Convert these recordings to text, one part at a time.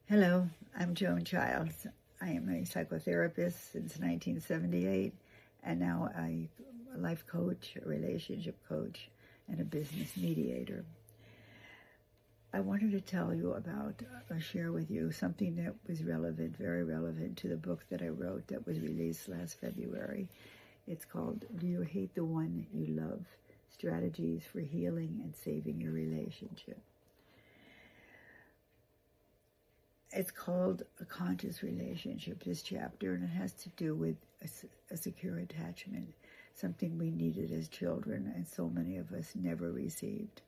Hello, I'm Joan Childs. I am a psychotherapist since 1978 and now a life coach, a relationship coach, and a business mediator. I wanted to tell you about or share with you something that was relevant, very relevant to the book that I wrote that was released last February. It's called Do You Hate the One You Love? Strategies for Healing and Saving Your Relationship. It's called A Conscious Relationship, this chapter, and it has to do with a secure attachment, something we needed as children and so many of us never received.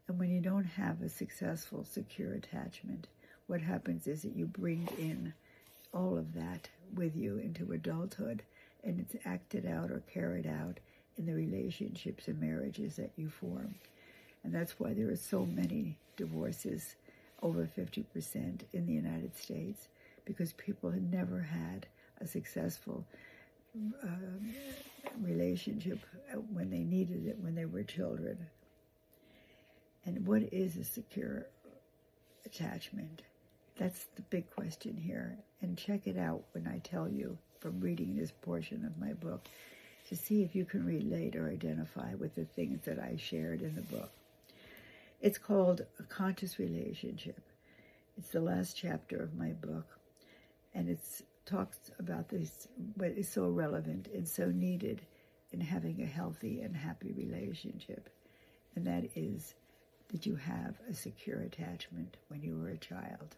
And when you don't have a successful, secure attachment, what happens is that you bring in all of that with you into adulthood, and it's acted out or carried out in the relationships and marriages that you form. And that's why there are so many divorces, over 50% in the United States, because people had never had a successful relationship when they needed it, when they were children. And what is a secure attachment? That's the big question here. And check it out when I tell you from reading this portion of my book to see if you can relate or identify with the things that I shared in the book. It's called A Conscious Relationship. It's the last chapter of my book, and it talks about this, what is so relevant and so needed in having a healthy and happy relationship, and that is that you have a secure attachment when you were a child.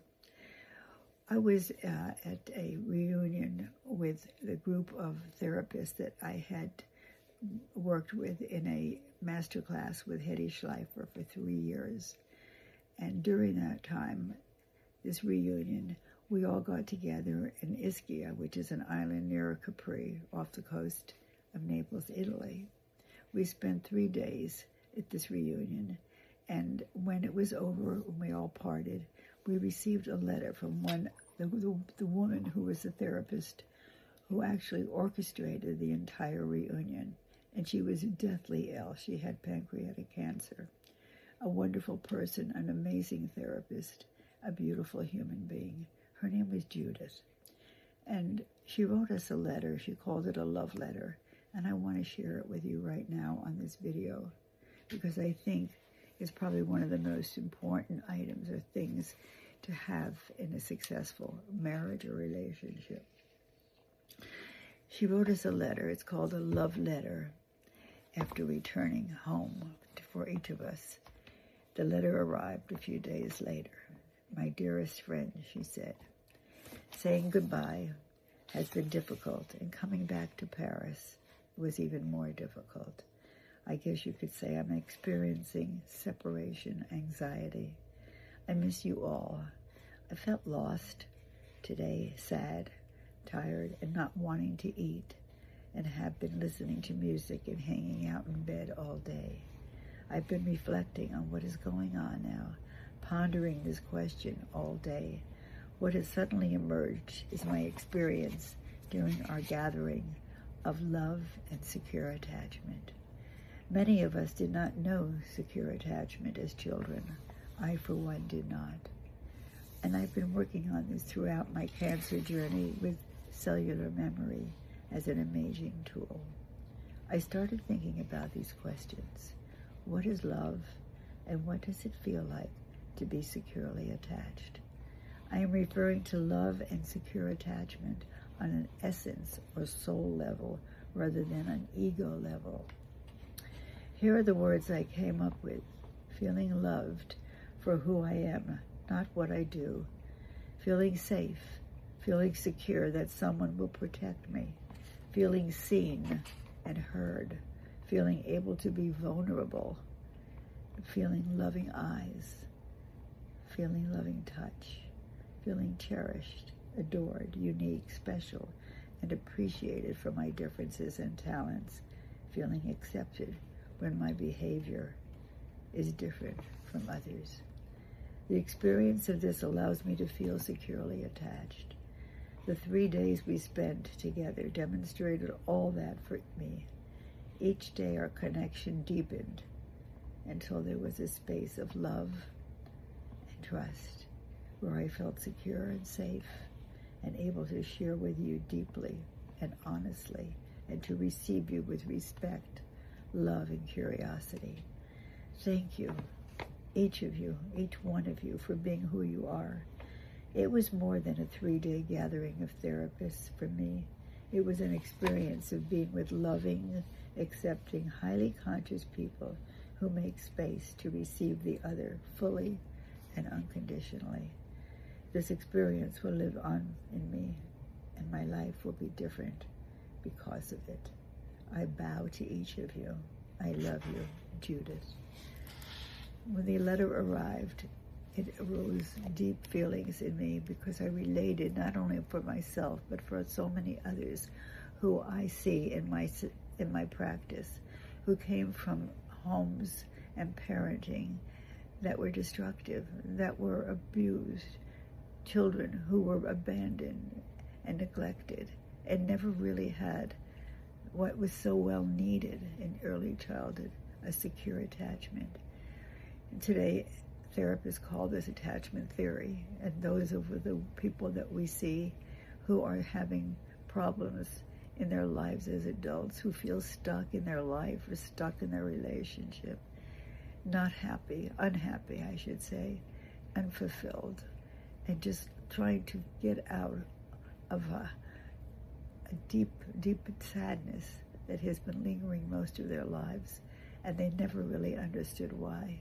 I was at a reunion with the group of therapists that I had worked with in a master class with Hedy Schleifer for 3 years. And during that time, this reunion, we all got together in Ischia, which is an island near Capri off the coast of Naples, Italy. We spent 3 days at this reunion, and when it was over, when we all parted, we received a letter from the woman who was the therapist who actually orchestrated the entire reunion. And she was deathly ill. She had pancreatic cancer. A wonderful person, an amazing therapist, a beautiful human being. Her name was Judith. And she wrote us a letter. She called it a love letter. And I want to share it with you right now on this video, because I think it's probably one of the most important items or things to have in a successful marriage or relationship. She wrote us a letter. It's called a love letter. After returning home for each of us, the letter arrived a few days later. My dearest friend, she said, saying goodbye has been difficult, and coming back to Paris was even more difficult. I guess you could say I'm experiencing separation anxiety. I miss you all. I felt lost today, sad, tired, and not wanting to eat, and have been listening to music and hanging out in bed all day. I've been reflecting on what is going on now, pondering this question all day. What has suddenly emerged is my experience during our gathering of love and secure attachment. Many of us did not know secure attachment as children. I, for one, did not. And I've been working on this throughout my cancer journey with cellular memory as an amazing tool. I started thinking about these questions. What is love, and what does it feel like to be securely attached? I am referring to love and secure attachment on an essence or soul level rather than an ego level. Here are the words I came up with. Feeling loved for who I am, not what I do. Feeling safe, feeling secure that someone will protect me. Feeling seen and heard, feeling able to be vulnerable, feeling loving eyes, feeling loving touch, feeling cherished, adored, unique, special, and appreciated for my differences and talents, feeling accepted when my behavior is different from others. The experience of this allows me to feel securely attached. The 3 days we spent together demonstrated all that for me. Each day our connection deepened until there was a space of love and trust. where I felt secure and safe and able to share with you deeply and honestly, and to receive you with respect, love, and curiosity. Thank you, each of you, each one of you, for being who you are. It was more than a 3-day gathering of therapists for me. It was an experience of being with loving, accepting, highly conscious people who make space to receive the other fully and unconditionally. This experience will live on in me, and my life will be different because of it. I bow to each of you. I love you, Judith. When the letter arrived, it arose deep feelings in me because I related not only for myself, but for so many others who I see in my practice, who came from homes and parenting that were destructive, that were abused, children who were abandoned and neglected and never really had what was so well needed in early childhood, a secure attachment. And today, therapists call this attachment theory, and those are the people that we see who are having problems in their lives as adults, who feel stuck in their life or stuck in their relationship, not happy, unhappy, I should say, unfulfilled, and just trying to get out of a deep, deep sadness that has been lingering most of their lives, and they never really understood why.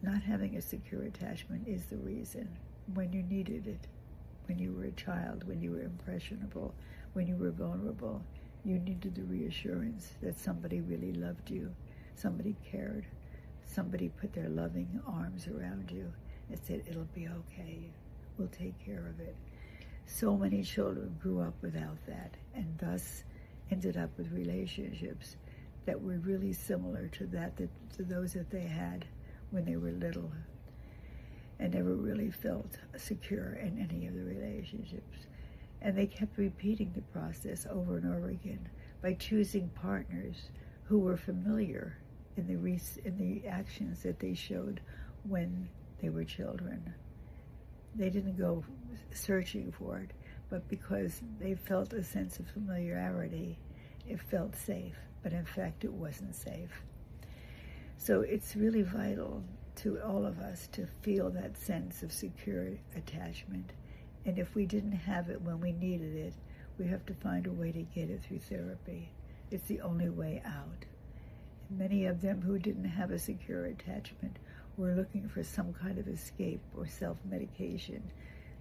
Not having a secure attachment is the reason. When you needed it, when you were a child, when you were impressionable, when you were vulnerable, you needed the reassurance that somebody really loved you, somebody cared, somebody put their loving arms around you and said, it'll be okay, we'll take care of it. So many children grew up without that, and thus ended up with relationships that were really similar to those that they had when they were little, and never really felt secure in any of the relationships. And they kept repeating the process over and over again by choosing partners who were familiar in the actions that they showed when they were children. They didn't go searching for it, but because they felt a sense of familiarity, it felt safe, but in fact it wasn't safe. So it's really vital to all of us to feel that sense of secure attachment. And if we didn't have it when we needed it, we have to find a way to get it through therapy. It's the only way out. And many of them who didn't have a secure attachment were looking for some kind of escape or self-medication.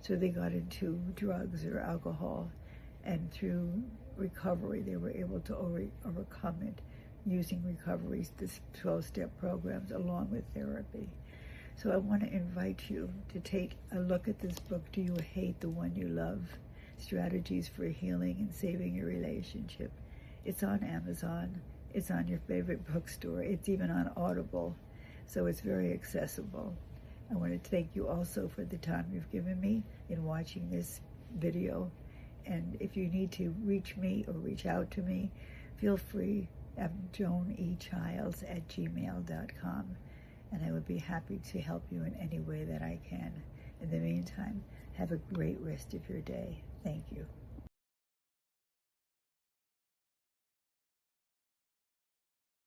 So they got into drugs or alcohol, and through recovery they were able to overcome it using recovery, this 12-step programs along with therapy. So I want to invite you to take a look at this book, Do You Hate the One You Love? Strategies for Healing and Saving Your Relationship. It's on Amazon. It's on your favorite bookstore. It's even on Audible. So it's very accessible. I want to thank you also for the time you've given me in watching this video. And if you need to reach me or reach out to me, feel free. I'm joanechiles@gmail.com, and I would be happy to help you in any way that I can. In the meantime, have a great rest of your day. Thank you.